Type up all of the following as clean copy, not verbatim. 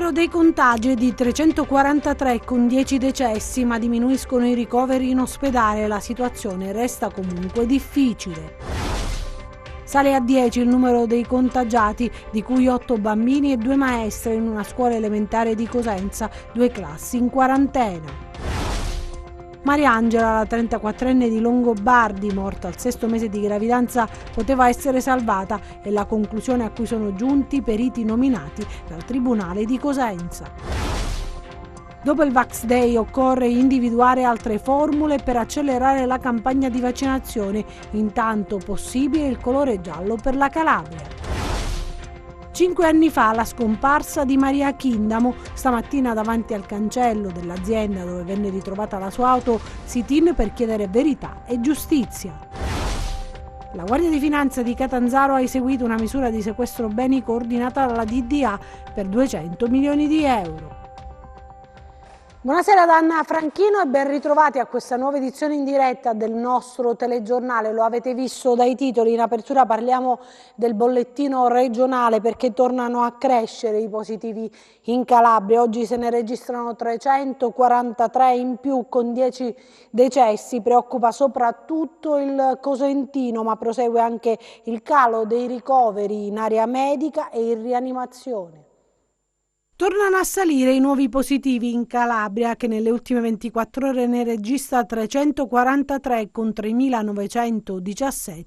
numero dei contagi è di 343 con 10 decessi, ma diminuiscono i ricoveri in ospedale. La situazione resta comunque difficile. Sale a 10 il numero dei contagiati, di cui 8 bambini e 2 maestre in una scuola elementare di Cosenza, 2 classi in quarantena. Mariangela, la 34enne di Longobardi, morta al 6° mese di gravidanza, poteva essere salvata, è la conclusione a cui sono giunti i periti nominati dal Tribunale di Cosenza. Dopo il Vax Day occorre individuare altre formule per accelerare la campagna di vaccinazione, intanto possibile il colore giallo per la Calabria. 5 anni fa la scomparsa di Maria Chindamo. Stamattina davanti al cancello dell'azienda dove venne ritrovata la sua auto, sit-in per chiedere verità e giustizia. La Guardia di Finanza di Catanzaro ha eseguito una misura di sequestro beni coordinata dalla DDA per 200 milioni di euro. Buonasera da Anna Franchino e ben ritrovati a questa nuova edizione in diretta del nostro telegiornale. Lo avete visto dai titoli, in apertura parliamo del bollettino regionale perché tornano a crescere i positivi in Calabria. Oggi se ne registrano 343 in più con 10 decessi. Preoccupa soprattutto il Cosentino, ma prosegue anche il calo dei ricoveri in area medica e in rianimazione. Tornano a salire i nuovi positivi in Calabria, che nelle ultime 24 ore ne registra 343 con 3.917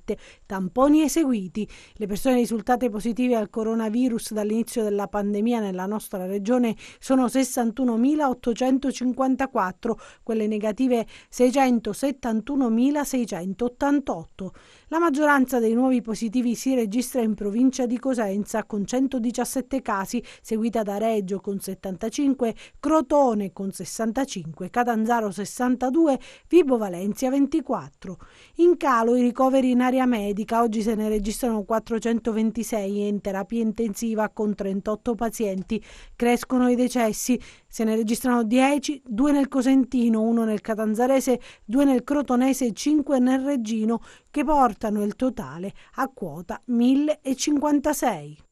tamponi eseguiti. Le persone risultate positive al coronavirus dall'inizio della pandemia nella nostra regione sono 61.854, quelle negative 671.688. La maggioranza dei nuovi positivi si registra in provincia di Cosenza con 117 casi, seguita da Reggio con 75, Crotone con 65, Catanzaro 62, Vibo Valentia 24. In calo i ricoveri in area medica, oggi se ne registrano 426 in terapia intensiva con 38 pazienti. Crescono i decessi, se ne registrano 10, 2 nel Cosentino, 1 nel Catanzarese, 2 nel Crotonese e 5 nel Reggino, che portano il totale a quota 1056.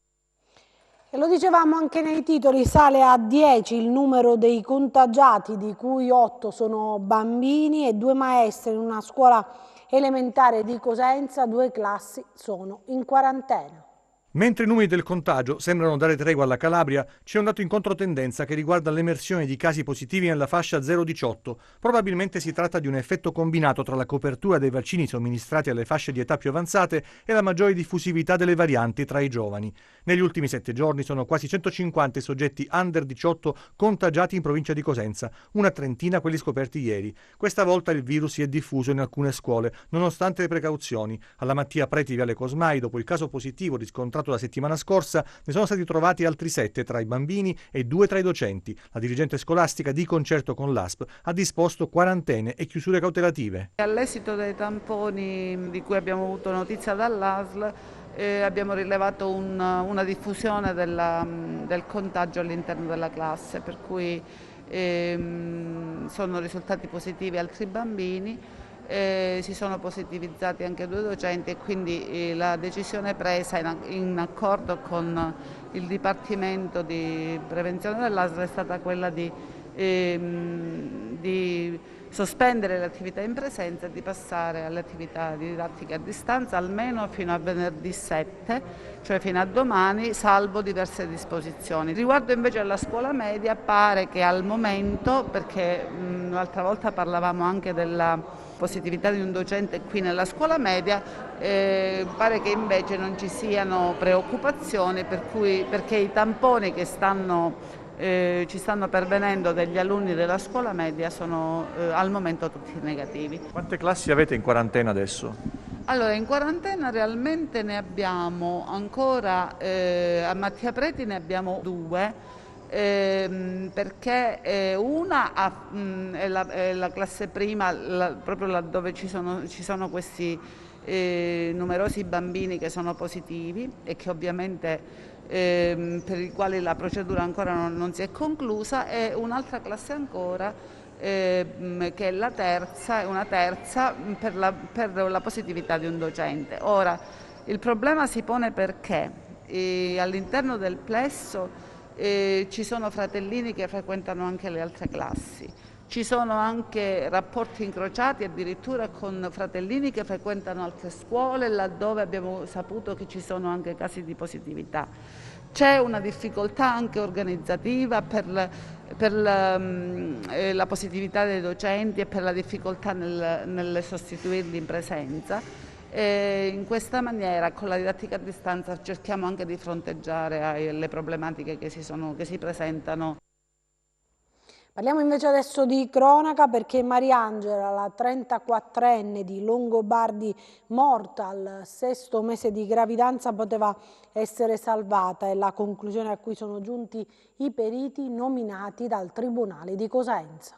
E lo dicevamo anche nei titoli, sale a 10 il numero dei contagiati, di cui 8 sono bambini e 2 maestre in una scuola elementare di Cosenza, 2 classi sono in quarantena. Mentre i numeri del contagio sembrano dare tregua alla Calabria, c'è un dato in controtendenza che riguarda l'emersione di casi positivi nella fascia 0-18. Probabilmente si tratta di un effetto combinato tra la copertura dei vaccini somministrati alle fasce di età più avanzate e la maggiore diffusività delle varianti tra i giovani. Negli ultimi 7 giorni sono quasi 150 i soggetti under 18 contagiati in provincia di Cosenza, una trentina quelli scoperti ieri. Questa volta il virus si è diffuso in alcune scuole, nonostante le precauzioni. Alla Mattia Preti Viale Cosmai, dopo il caso positivo riscontrato la settimana scorsa, ne sono stati trovati altri 7 tra i bambini e 2 tra i docenti. La dirigente scolastica, di concerto con l'ASP, ha disposto quarantene e chiusure cautelative. All'esito dei tamponi di cui abbiamo avuto notizia dall'ASL, abbiamo rilevato una diffusione del contagio all'interno della classe, per cui sono risultati positivi altri bambini. Si sono positivizzati anche 2 docenti e quindi la decisione presa in accordo con il Dipartimento di Prevenzione dell'ASL è stata quella di sospendere le attività in presenza e di passare alle attività didattiche a distanza almeno fino a venerdì 7, cioè fino a domani, salvo diverse disposizioni. Riguardo invece alla scuola media, pare che al momento, perché l'altra volta parlavamo anche della positività di un docente qui nella scuola media, pare che invece non ci siano preoccupazioni, perché i tamponi che ci stanno pervenendo degli alunni della scuola media sono al momento tutti negativi. Quante classi avete in quarantena adesso? Allora, in quarantena realmente ne abbiamo ancora, a Mattia Preti ne abbiamo 2, perché una è la classe prima, proprio laddove ci sono questi numerosi bambini che sono positivi e che ovviamente per i quali la procedura ancora non si è conclusa, e un'altra classe ancora che è la terza, una terza per la positività di un docente. Ora, il problema si pone perché all'interno del plesso ci sono fratellini che frequentano anche le altre classi. Ci sono anche rapporti incrociati addirittura con fratellini che frequentano altre scuole, laddove abbiamo saputo che ci sono anche casi di positività. C'è una difficoltà anche organizzativa per la positività dei docenti e per la difficoltà nel sostituirli in presenza. E in questa maniera, con la didattica a distanza, cerchiamo anche di fronteggiare le problematiche che si presentano. Parliamo invece adesso di cronaca, perché Mariangela, la 34enne di Longobardi, morta al 6° mese di gravidanza, poteva essere salvata. È la conclusione a cui sono giunti i periti nominati dal Tribunale di Cosenza.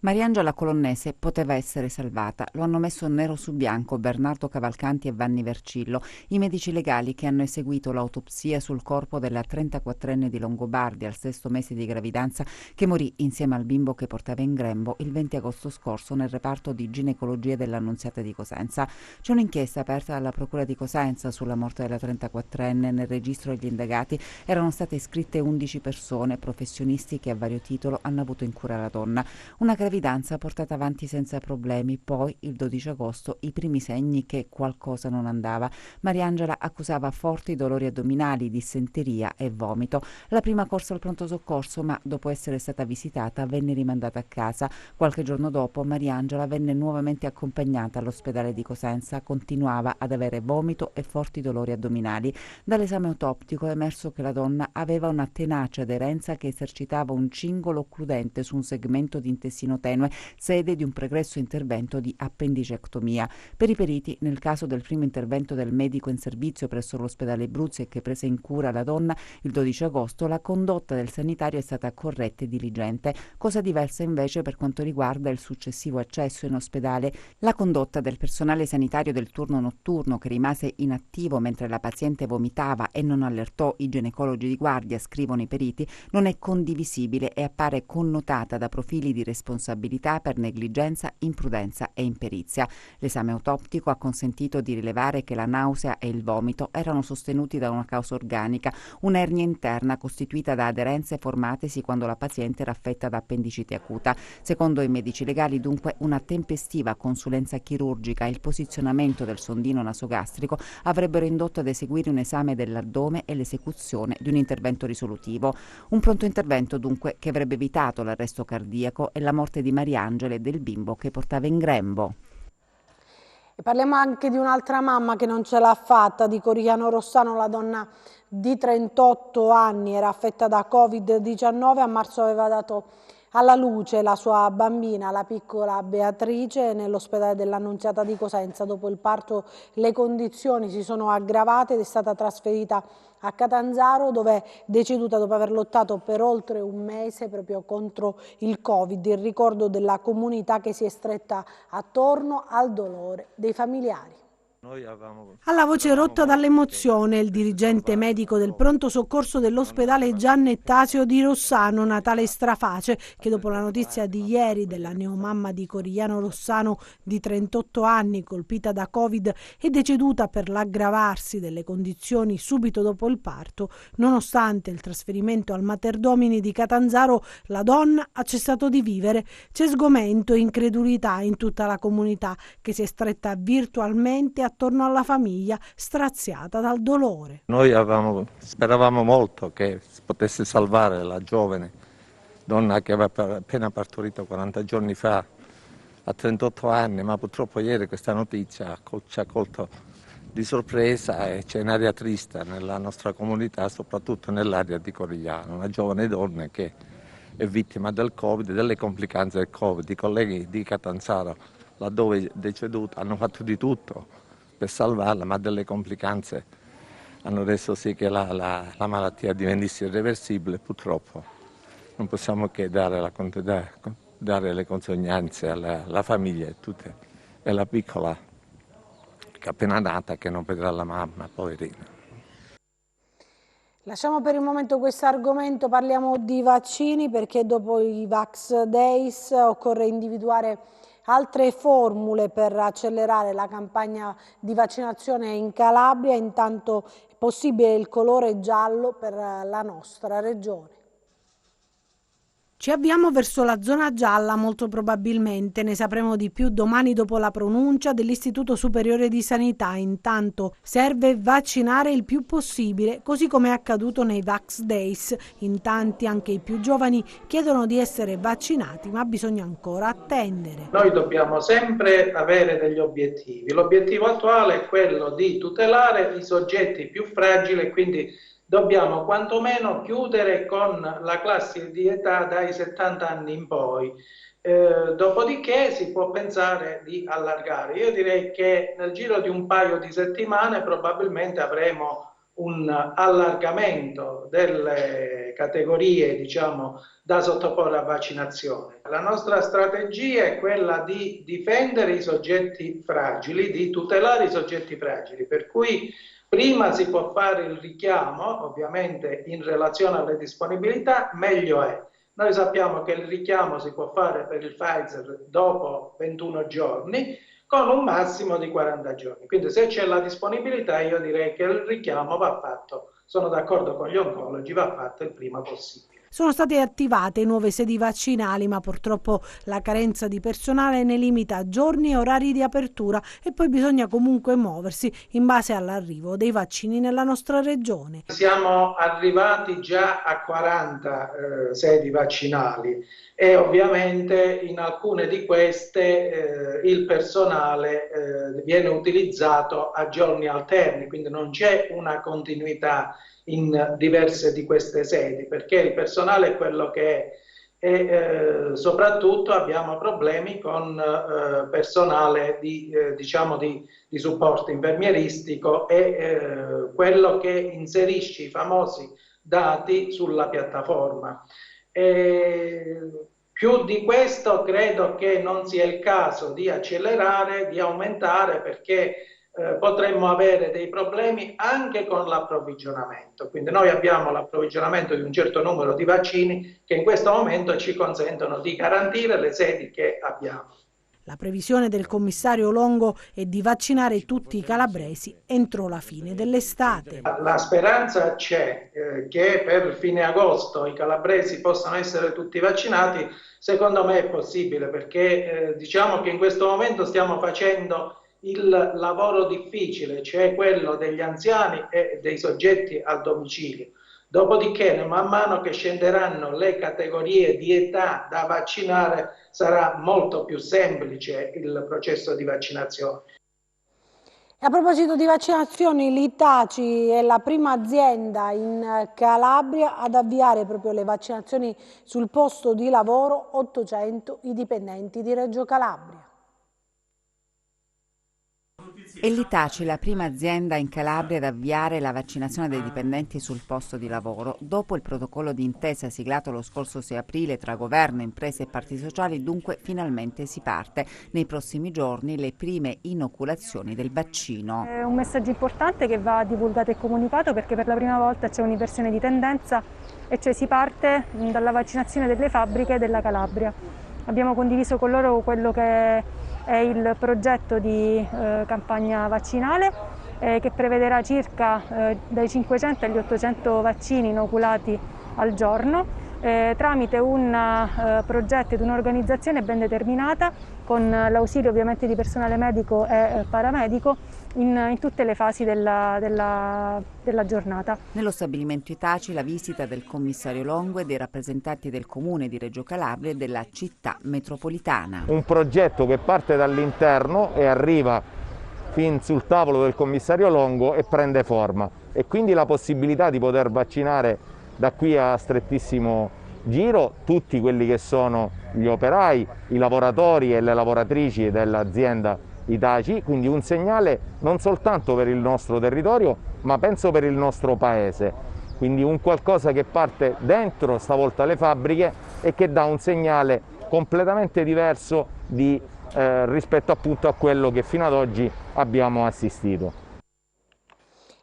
Mariangela Colonnese poteva essere salvata, lo hanno messo nero su bianco Bernardo Cavalcanti e Vanni Vercillo, i medici legali che hanno eseguito l'autopsia sul corpo della 34enne di Longobardi al 6° mese di gravidanza, che morì insieme al bimbo che portava in grembo il 20 agosto scorso nel reparto di ginecologia dell'Annunziata di Cosenza. C'è un'inchiesta aperta dalla Procura di Cosenza sulla morte della 34enne. Nel registro degli indagati erano state iscritte 11 persone, professionisti che a vario titolo hanno avuto in cura la donna. Una gravidanza portata avanti senza problemi, poi il 12 agosto i primi segni che qualcosa non andava. Mariangela accusava forti dolori addominali, dissenteria e vomito. La prima corse al pronto soccorso, ma dopo essere stata visitata venne rimandata a casa. Qualche giorno dopo Mariangela venne nuovamente accompagnata all'ospedale di Cosenza. Continuava ad avere vomito e forti dolori addominali. Dall'esame autoptico è emerso che la donna aveva una tenace aderenza che esercitava un cingolo occludente su un segmento di intestino tenue, sede di un pregresso intervento di appendicectomia. Per i periti, nel caso del primo intervento del medico in servizio presso l'ospedale Bruzzi e che prese in cura la donna il 12 agosto, la condotta del sanitario è stata corretta e diligente. Cosa diversa invece per quanto riguarda il successivo accesso in ospedale. La condotta del personale sanitario del turno notturno, che rimase inattivo mentre la paziente vomitava e non allertò i ginecologi di guardia, scrivono i periti, non è condivisibile e appare connotata da profili di responsabilità per negligenza, imprudenza e imperizia. L'esame autoptico ha consentito di rilevare che la nausea e il vomito erano sostenuti da una causa organica, un'ernia interna costituita da aderenze formatesi quando la paziente era affetta da appendicite acuta. Secondo i medici legali, dunque, una tempestiva consulenza chirurgica e il posizionamento del sondino nasogastrico avrebbero indotto ad eseguire un esame dell'addome e l'esecuzione di un intervento risolutivo. Un pronto intervento, dunque, che avrebbe evitato l'arresto cardiaco e la morte di Mariangela e del bimbo che portava in grembo. E parliamo anche di un'altra mamma che non ce l'ha fatta, di Corigliano Rossano. La donna di 38 anni era affetta da Covid-19, a marzo aveva dato alla luce la sua bambina, la piccola Beatrice, nell'ospedale dell'Annunziata di Cosenza. Dopo il parto le condizioni si sono aggravate ed è stata trasferita a Catanzaro, dove è deceduta dopo aver lottato per oltre un mese proprio contro il Covid. Il ricordo della comunità che si è stretta attorno al dolore dei familiari. Alla voce rotta dall'emozione, il dirigente medico del pronto soccorso dell'ospedale Giannettasio di Rossano, Natale Straface, che dopo la notizia di ieri della neomamma di Corigliano Rossano di 38 anni colpita da Covid è deceduta per l'aggravarsi delle condizioni subito dopo il parto, nonostante il trasferimento al Mater Domini di Catanzaro, la donna ha cessato di vivere. C'è sgomento e incredulità in tutta la comunità, che si è stretta virtualmente attorno alla famiglia straziata dal dolore. Noi speravamo molto che si potesse salvare la giovane donna che aveva appena partorito 40 giorni fa, a 38 anni, ma purtroppo ieri questa notizia ci ha colto di sorpresa e c'è un'area triste nella nostra comunità, soprattutto nell'area di Corigliano. Una giovane donna che è vittima del Covid, delle complicanze del Covid. I colleghi di Catanzaro, laddove è deceduta, hanno fatto di tutto per salvarla, ma delle complicanze hanno reso sì che la malattia divenisse irreversibile. Purtroppo non possiamo che dare le condoglianze alla famiglia e alla piccola che è appena nata, che non vedrà la mamma, poverina. Lasciamo per il momento questo argomento, parliamo di vaccini, perché dopo i Vax Days occorre individuare altre formule per accelerare la campagna di vaccinazione in Calabria. Intanto è possibile il colore giallo per la nostra regione. Ci avviamo verso la zona gialla molto probabilmente, ne sapremo di più domani dopo la pronuncia dell'Istituto Superiore di Sanità. Intanto serve vaccinare il più possibile, così come è accaduto nei Vax Days. In tanti, anche i più giovani, chiedono di essere vaccinati, ma bisogna ancora attendere. Noi dobbiamo sempre avere degli obiettivi. L'obiettivo attuale è quello di tutelare i soggetti più fragili, quindi dobbiamo quantomeno chiudere con la classe di età dai 70 anni in poi. Dopodiché si può pensare di allargare. Io direi che nel giro di un paio di settimane probabilmente avremo un allargamento delle categorie, diciamo, da sottoporre a vaccinazione. La nostra strategia è quella di difendere i soggetti fragili, di tutelare i soggetti fragili, per cui prima si può fare il richiamo, ovviamente in relazione alle disponibilità, meglio è. Noi sappiamo che il richiamo si può fare per il Pfizer dopo 21 giorni, con un massimo di 40 giorni. Quindi se c'è la disponibilità io direi che il richiamo va fatto, sono d'accordo con gli oncologi, va fatto il prima possibile. Sono state attivate nuove sedi vaccinali, ma purtroppo la carenza di personale ne limita giorni e orari di apertura e poi bisogna comunque muoversi in base all'arrivo dei vaccini nella nostra regione. Siamo arrivati già a 40 sedi vaccinali e ovviamente in alcune di queste il personale viene utilizzato a giorni alterni, quindi non c'è una continuità in diverse di queste sedi, perché il personale è quello che è e soprattutto abbiamo problemi con personale di supporto infermieristico e quello che inserisce i famosi dati sulla piattaforma. Più di questo credo che non sia il caso di accelerare, di aumentare, perché potremmo avere dei problemi anche con l'approvvigionamento. Quindi noi abbiamo l'approvvigionamento di un certo numero di vaccini che in questo momento ci consentono di garantire le sedi che abbiamo. La previsione del commissario Longo è di vaccinare tutti i calabresi entro la fine dell'estate. La speranza c'è che per fine agosto i calabresi possano essere tutti vaccinati. Secondo me è possibile, perché diciamo che in questo momento stiamo facendo il lavoro difficile, cioè quello degli anziani e dei soggetti al domicilio. Dopodiché, man mano che scenderanno le categorie di età da vaccinare, sarà molto più semplice il processo di vaccinazione. A proposito di vaccinazioni, l'Itaci è la prima azienda in Calabria ad avviare proprio le vaccinazioni sul posto di lavoro, 800 i dipendenti di Reggio Calabria. È l'Itaci la prima azienda in Calabria ad avviare la vaccinazione dei dipendenti sul posto di lavoro. Dopo il protocollo d'intesa siglato lo scorso 6 aprile tra governo, imprese e parti sociali, dunque finalmente si parte. Nei prossimi giorni le prime inoculazioni del vaccino. È un messaggio importante che va divulgato e comunicato, perché per la prima volta c'è un'inversione di tendenza, e cioè si parte dalla vaccinazione delle fabbriche della Calabria. Abbiamo condiviso con loro quello che è il progetto di campagna vaccinale che prevederà circa dai 500 agli 800 vaccini inoculati al giorno tramite un progetto ed un'organizzazione ben determinata, con l'ausilio ovviamente di personale medico e paramedico in tutte le fasi della giornata. Nello stabilimento Itaci la visita del commissario Longo e dei rappresentanti del comune di Reggio Calabria e della città metropolitana. Un progetto che parte dall'interno e arriva fin sul tavolo del commissario Longo e prende forma, e quindi la possibilità di poter vaccinare da qui a strettissimo giro tutti quelli che sono gli operai, i lavoratori e le lavoratrici dell'azienda Itaci, quindi un segnale non soltanto per il nostro territorio, ma penso per il nostro paese. Quindi un qualcosa che parte dentro stavolta le fabbriche e che dà un segnale completamente diverso rispetto appunto a quello che fino ad oggi abbiamo assistito.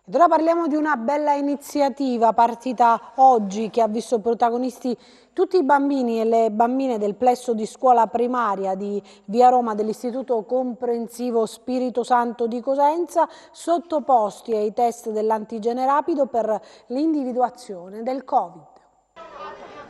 Ed ora parliamo di una bella iniziativa partita oggi che ha visto protagonisti tutti i bambini e le bambine del plesso di scuola primaria di Via Roma dell'Istituto Comprensivo Spirito Santo di Cosenza, sottoposti ai test dell'antigene rapido per l'individuazione del Covid.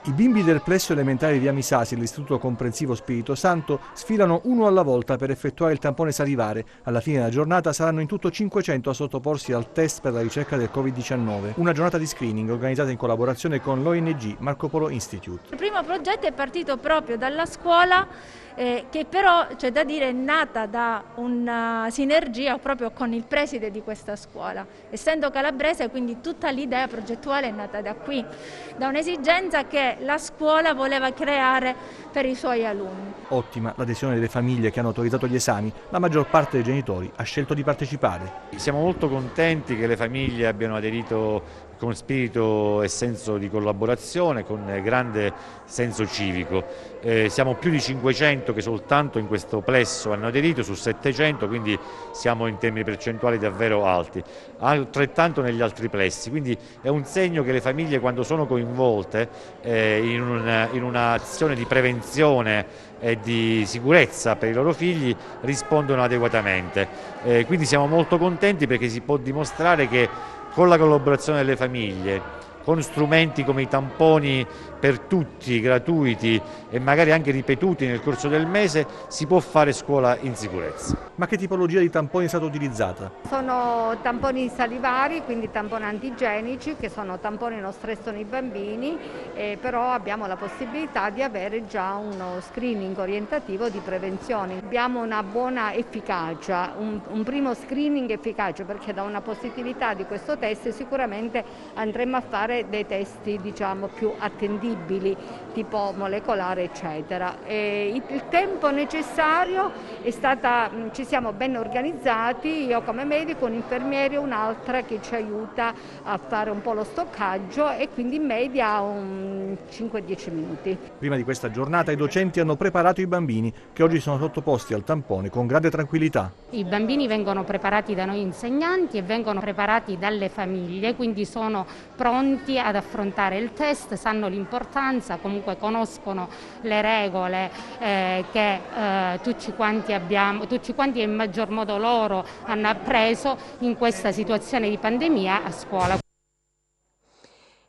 I bimbi del plesso elementare di Via Misasi dell'Istituto Comprensivo Spirito Santo sfilano uno alla volta per effettuare il tampone salivare. Alla fine della giornata saranno in tutto 500 a sottoporsi al test per la ricerca del Covid-19. Una giornata di screening organizzata in collaborazione con l'ONG Marco Polo Institute. Il primo progetto è partito proprio dalla scuola, che però c'è da dire è nata da una sinergia proprio con il preside di questa scuola. Essendo calabrese, quindi tutta l'idea progettuale è nata da qui, da un'esigenza che la scuola voleva creare per i suoi alunni. Ottima l'adesione delle famiglie che hanno autorizzato gli esami, la maggior parte dei genitori ha scelto di partecipare. Siamo molto contenti che le famiglie abbiano aderito con spirito e senso di collaborazione, con grande senso civico. Siamo più di 500 che soltanto in questo plesso hanno aderito su 700, quindi siamo in termini percentuali davvero alti, altrettanto negli altri plessi, quindi è un segno che le famiglie, quando sono coinvolte in un'azione di prevenzione e di sicurezza per i loro figli, rispondono adeguatamente. Quindi siamo molto contenti perché si può dimostrare che con la collaborazione delle famiglie, con strumenti come i tamponi per tutti, gratuiti e magari anche ripetuti nel corso del mese, si può fare scuola in sicurezza. Ma che tipologia di tamponi è stata utilizzata? Sono tamponi salivari, quindi tamponi antigenici, che sono tamponi che non stressano i bambini, però abbiamo la possibilità di avere già uno screening orientativo di prevenzione. Abbiamo una buona efficacia, un primo screening efficace, perché da una positività di questo test sicuramente andremo a fare dei test, diciamo, più attendibili, tipo molecolare eccetera. Il tempo necessario è stata, ci siamo ben organizzati, io come medico, un infermiere e un'altra che ci aiuta a fare un po' lo stoccaggio, e quindi in media 5-10 minuti. Prima di questa giornata i docenti hanno preparato i bambini che oggi sono sottoposti al tampone con grande tranquillità. I bambini vengono preparati da noi insegnanti e vengono preparati dalle famiglie, quindi sono pronti ad affrontare il test, sanno l'importanza, comunque conoscono le regole che tutti quanti e in maggior modo loro hanno appreso in questa situazione di pandemia a scuola.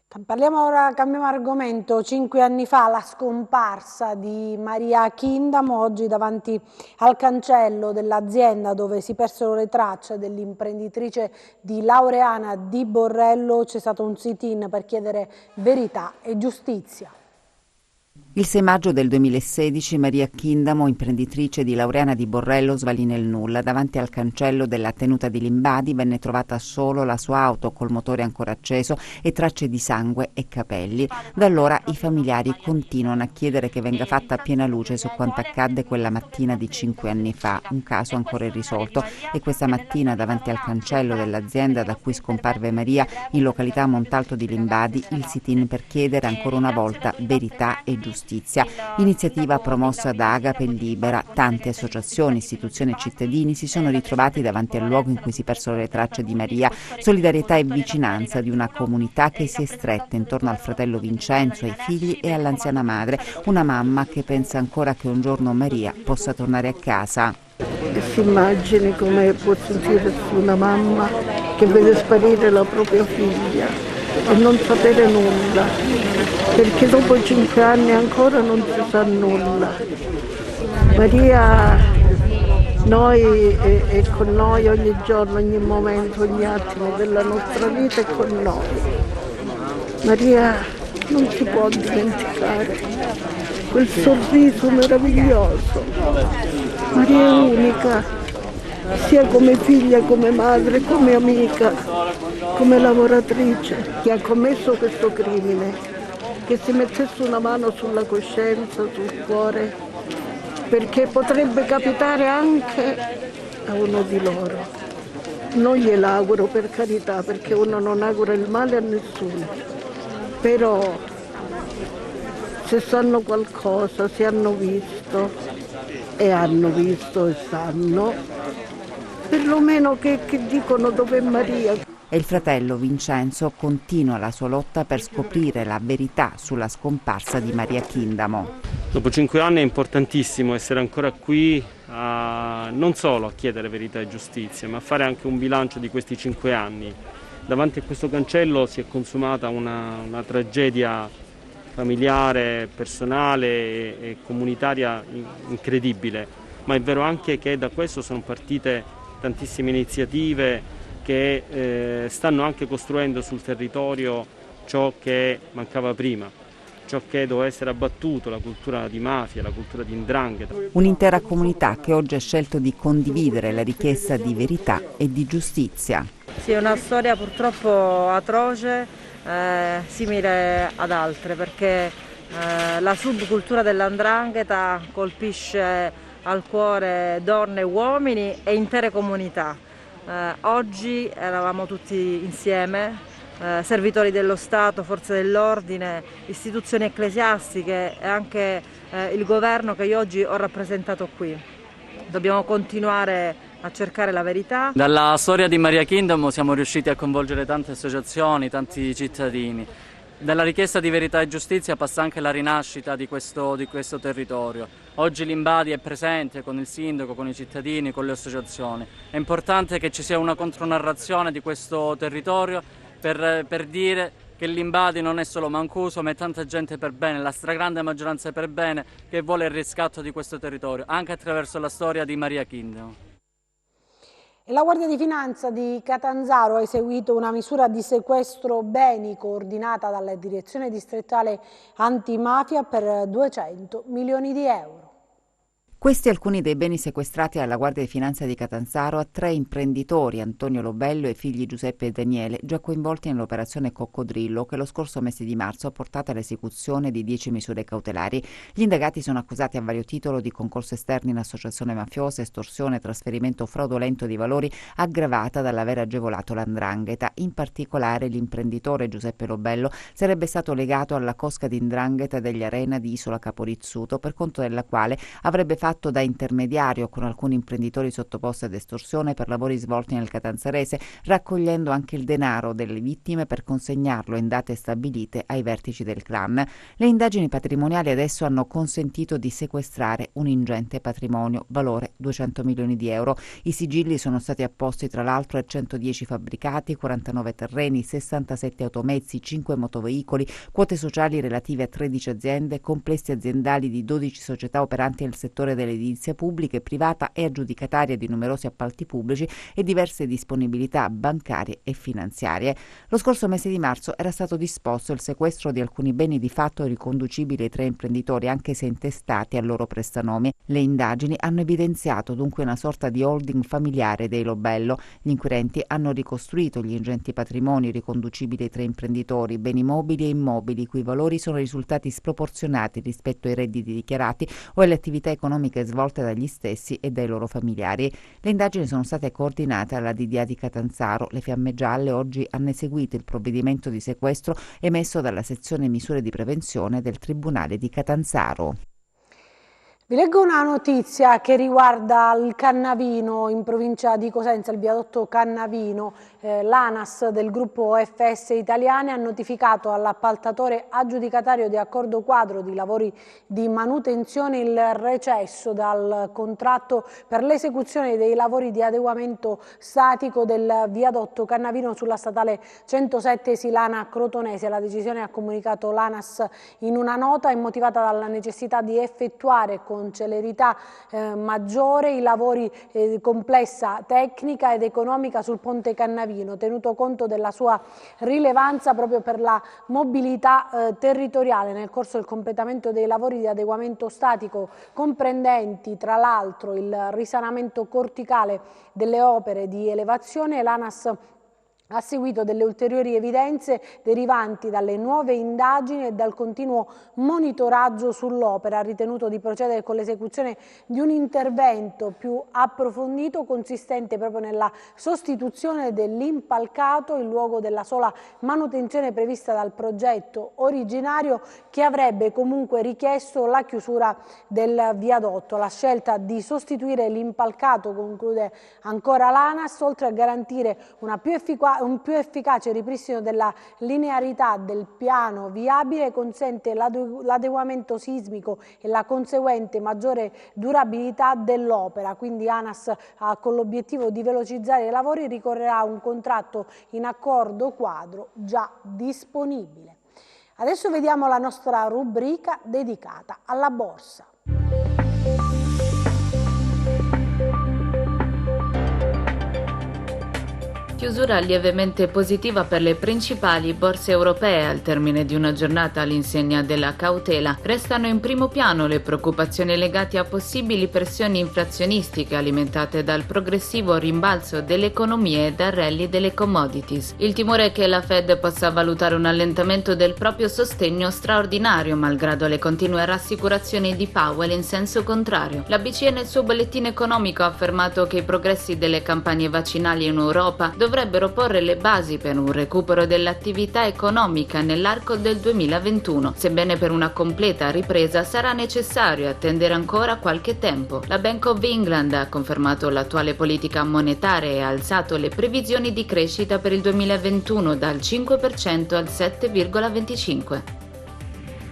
Cambiamo argomento. 5 anni fa la scomparsa di Maria Chindamo, oggi davanti al cancello dell'azienda dove si persero le tracce dell'imprenditrice di Laureana di Borrello c'è stato un sit-in per chiedere verità e giustizia. Il 6 maggio del 2016 Maria Chindamo, imprenditrice di Laureana di Borrello, svanì nel nulla. Davanti al cancello della tenuta di Limbadi venne trovata solo la sua auto col motore ancora acceso e tracce di sangue e capelli. Da allora i familiari continuano a chiedere che venga fatta piena luce su quanto accadde quella mattina di 5 anni fa, un caso ancora irrisolto. E questa mattina davanti al cancello dell'azienda da cui scomparve Maria, in località Montalto di Limbadi, il sit-in per chiedere ancora una volta verità e giustizia. Iniziativa promossa da Agape Libera. Tante associazioni, istituzioni e cittadini si sono ritrovati davanti al luogo in cui si persero le tracce di Maria. Solidarietà e vicinanza di una comunità che si è stretta intorno al fratello Vincenzo, ai figli e all'anziana madre, una mamma che pensa ancora che un giorno Maria possa tornare a casa. E si immagini come può sentire una mamma che vede sparire la propria figlia e non sapere nulla, perché dopo 5 anni ancora non si sa nulla. Maria è con noi ogni giorno, ogni momento, ogni attimo della nostra vita è con noi. Maria non si può dimenticare quel sorriso meraviglioso. Maria è unica, sia come figlia, come madre, come amica, come lavoratrice. Chi ha commesso questo crimine, che si mettesse una mano sulla coscienza, sul cuore, perché potrebbe capitare anche a uno di loro. Non gliel'auguro, per carità, perché uno non augura il male a nessuno, però se sanno qualcosa, se hanno visto e sanno, perlomeno che dicono dove è Maria. e il fratello Vincenzo continua la sua lotta per scoprire la verità sulla scomparsa di Maria Chindamo. Dopo 5 anni è importantissimo essere ancora qui non solo a chiedere verità e giustizia, ma a fare anche un bilancio di questi 5 anni. Davanti a questo cancello si è consumata una tragedia familiare, personale e comunitaria incredibile, ma è vero anche che da questo sono partite tantissime iniziative che stanno anche costruendo sul territorio ciò che mancava prima, ciò che doveva essere abbattuto, la cultura di mafia, la cultura di 'ndrangheta. Un'intera comunità che oggi ha scelto di condividere la richiesta di verità e di giustizia. Sì, è una storia purtroppo atroce, simile ad altre, perché la subcultura dell''ndrangheta colpisce al cuore donne e uomini e intere comunità. Oggi eravamo tutti insieme, servitori dello Stato, forze dell'ordine, istituzioni ecclesiastiche e anche il governo che io oggi ho rappresentato qui. Dobbiamo continuare a cercare la verità. Dalla storia di Maria Chindamo siamo riusciti a coinvolgere tante associazioni, tanti cittadini. Dalla richiesta di verità e giustizia passa anche la rinascita di questo territorio. Oggi l'Inbadi è presente con il sindaco, con i cittadini, con le associazioni. È importante che ci sia una contronarrazione di questo territorio per dire che l'Inbadi non è solo Mancuso, ma è tanta gente per bene, la stragrande maggioranza per bene, che vuole il riscatto di questo territorio, anche attraverso la storia di Maria Chindamo. La Guardia di Finanza di Catanzaro ha eseguito una misura di sequestro beni coordinata dalla Direzione Distrettuale Antimafia per 200 milioni di euro. Questi alcuni dei beni sequestrati alla Guardia di Finanza di Catanzaro a 3 imprenditori, Antonio Lobello e figli Giuseppe e Daniele, già coinvolti nell'operazione Coccodrillo, che lo scorso mese di marzo ha portato all'esecuzione di 10 misure cautelari. Gli indagati sono accusati a vario titolo di concorso esterno in associazione mafiosa, estorsione e trasferimento fraudolento di valori aggravata dall'aver agevolato l''ndrangheta. In particolare l'imprenditore Giuseppe Lobello sarebbe stato legato alla cosca di 'ndrangheta degli Arena di Isola Caporizzuto, per conto della quale avrebbe fatto da intermediario con alcuni imprenditori sottoposti ad estorsione per lavori svolti nel catanzarese, raccogliendo anche il denaro delle vittime per consegnarlo in date stabilite ai vertici del clan. Le indagini patrimoniali adesso hanno consentito di sequestrare un ingente patrimonio, valore 200 milioni di euro. I sigilli sono stati apposti tra l'altro a 110 fabbricati, 49 terreni, 67 automezzi, 5 motoveicoli, quote sociali relative a 13 aziende, complessi aziendali di 12 società operanti nel settore dell'edilizia pubblica e privata e aggiudicataria di numerosi appalti pubblici e diverse disponibilità bancarie e finanziarie. Lo scorso mese di marzo era stato disposto il sequestro di alcuni beni di fatto riconducibili ai 3 imprenditori, anche se intestati al loro prestanome. Le indagini hanno evidenziato dunque una sorta di holding familiare dei Lobello. Gli inquirenti hanno ricostruito gli ingenti patrimoni riconducibili ai 3 imprenditori, beni mobili e immobili, i cui valori sono risultati sproporzionati rispetto ai redditi dichiarati o alle attività economiche svolte dagli stessi e dai loro familiari. Le indagini sono state coordinate alla DDA di Catanzaro. Le Fiamme Gialle oggi hanno eseguito il provvedimento di sequestro emesso dalla sezione misure di prevenzione del Tribunale di Catanzaro. Vi leggo una notizia che riguarda il Cannavino, in provincia di Cosenza, il viadotto Cannavino. L'ANAS del gruppo FS Italiane ha notificato all'appaltatore aggiudicatario di accordo quadro di lavori di manutenzione il recesso dal contratto per l'esecuzione dei lavori di adeguamento statico del viadotto Cannavino sulla statale 107 Silana Crotonese. La decisione, ha comunicato l'ANAS in una nota, è motivata dalla necessità di effettuare con celerità maggiore i lavori complessa tecnica ed economica sul ponte Cannavino, tenuto conto della sua rilevanza proprio per la mobilità territoriale. Nel corso del completamento dei lavori di adeguamento statico, comprendenti tra l'altro il risanamento corticale delle opere di elevazione, l'ANAS ha seguito delle ulteriori evidenze derivanti dalle nuove indagini e dal continuo monitoraggio sull'opera. Ha ritenuto di procedere con l'esecuzione di un intervento più approfondito, consistente proprio nella sostituzione dell'impalcato in luogo della sola manutenzione prevista dal progetto originario, che avrebbe comunque richiesto la chiusura del viadotto. La scelta di sostituire l'impalcato, conclude ancora l'ANAS, oltre a garantire una più efficace un più efficace ripristino della linearità del piano viabile consente l'adeguamento sismico e la conseguente maggiore durabilità dell'opera. Quindi ANAS, con l'obiettivo di velocizzare i lavori, ricorrerà a un contratto in accordo quadro già disponibile. Adesso vediamo la nostra rubrica dedicata alla borsa. Chiusura lievemente positiva per le principali borse europee al termine di una giornata all'insegna della cautela. Restano in primo piano le preoccupazioni legate a possibili pressioni inflazionistiche alimentate dal progressivo rimbalzo delle economie e dal rally delle commodities. Il timore è che la Fed possa valutare un allentamento del proprio sostegno straordinario, malgrado le continue rassicurazioni di Powell in senso contrario. La BCE nel suo bollettino economico ha affermato che i progressi delle campagne vaccinali in Europa dovrebbero porre le basi per un recupero dell'attività economica nell'arco del 2021, sebbene per una completa ripresa sarà necessario attendere ancora qualche tempo. La Bank of England ha confermato l'attuale politica monetaria e ha alzato le previsioni di crescita per il 2021 dal 5% al 7,25%.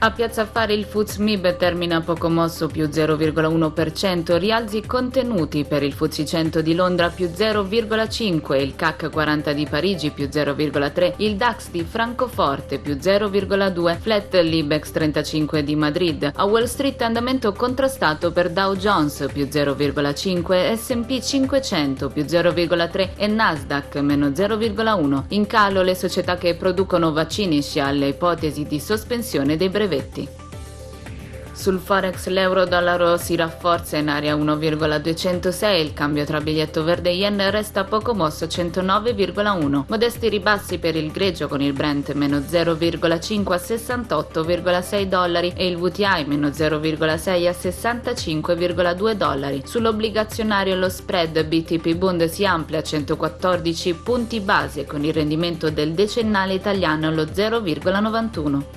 A Piazza Affari il FTSE MIB termina poco mosso più 0,1%, rialzi contenuti per il FTSE 100 di Londra più 0,5%, il CAC 40 di Parigi più 0,3%, il DAX di Francoforte più 0,2%, flat l'Ibex 35 di Madrid. A Wall Street andamento contrastato per Dow Jones più 0,5%, S&P 500 più 0,3% e Nasdaq meno 0,1%. In calo le società che producono vaccini scia alle ipotesi di sospensione dei brevetti. Sul Forex l'euro-dollaro si rafforza in area 1,206, il cambio tra biglietto verde e yen resta poco mosso 109,1. Modesti ribassi per il greggio con il Brent meno 0,5 a 68,6 dollari e il WTI meno 0,6 a 65,2 dollari. Sull'obbligazionario lo spread BTP Bund si amplia a 114 punti base con il rendimento del decennale italiano allo 0,91.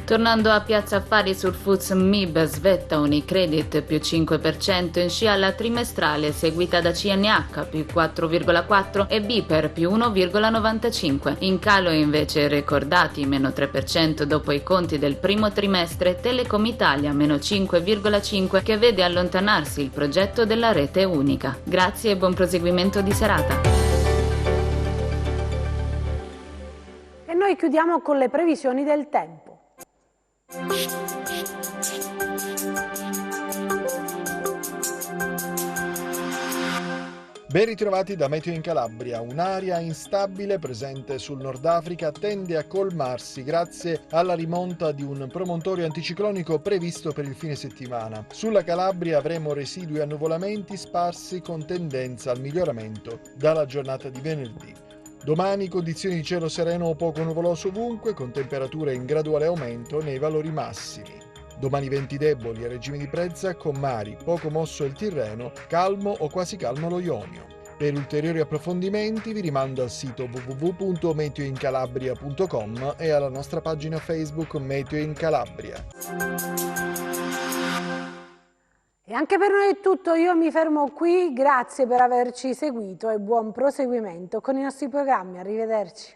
Tornando a Piazza Affari sul FTSE MIB svetta Unicredit più 5% in scia alla trimestrale seguita da CNH più 4,4% e Biper più 1,95%. In calo invece Recordati meno 3% dopo i conti del primo trimestre, Telecom Italia meno 5,5% che vede allontanarsi il progetto della rete unica. Grazie e buon proseguimento di serata. E noi chiudiamo con le previsioni del tempo. Ben ritrovati da Meteo in Calabria. Un'area instabile presente sul Nord Africa tende a colmarsi grazie alla rimonta di un promontorio anticiclonico previsto per il fine settimana. Sulla Calabria avremo residui annuvolamenti sparsi con tendenza al miglioramento dalla giornata di venerdì. Domani condizioni di cielo sereno o poco nuvoloso ovunque, con temperature in graduale aumento nei valori massimi. Domani venti deboli a regime di Brezza, con mari poco mosso il Tirreno, calmo o quasi calmo lo Ionio. Per ulteriori approfondimenti vi rimando al sito www.meteoincalabria.com e alla nostra pagina Facebook Meteo in Calabria. E anche per noi è tutto, io mi fermo qui, grazie per averci seguito e buon proseguimento con i nostri programmi, arrivederci.